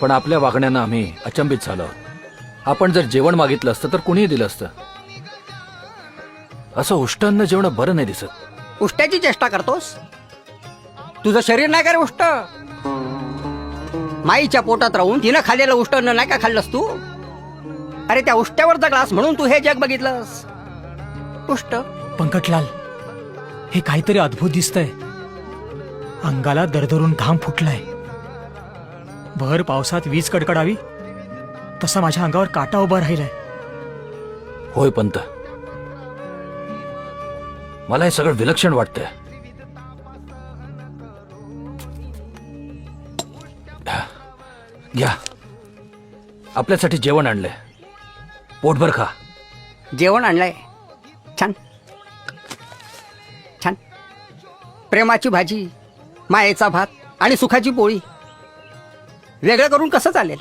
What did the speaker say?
पण आपल्या वागण्यानं आम्ही अचंबित झालो. आपण जर जेवण मागितलं असतं तर कुणीही दिलं असतं. असं उष्टान्न जेवण बरं नाही दिसत. उष्ट्याची चेष्टा करतोस? तुझं शरीर नाही का रे उष्ट? माईच्या पोटात राहून तिनं खाल्लेलं उष्टान्न नाही का खाल्लंस तू? अरे त्या उष्ट्यावरचा ग्लास म्हणून तू हे जग बघितलंस. उष्ट पंकटलाल, हे काहीतरी अद्भुत दिसतंय. अंगाला दरदरून घाम फुटलाय. भर पावसात वीज कडकडावी तसा माझ्या अंगावर काटा उभा राहिलाय. होय पंत, मला हे सगळं विलक्षण वाटतंय. घ्या, आपल्यासाठी जेवण आणलंय. पोटभर खा. जेवण आणलंय. छान छान. प्रेमाची भाजी, मायेचा भात आणि सुखाची पोळी. वेगळं करून कसं चालेल?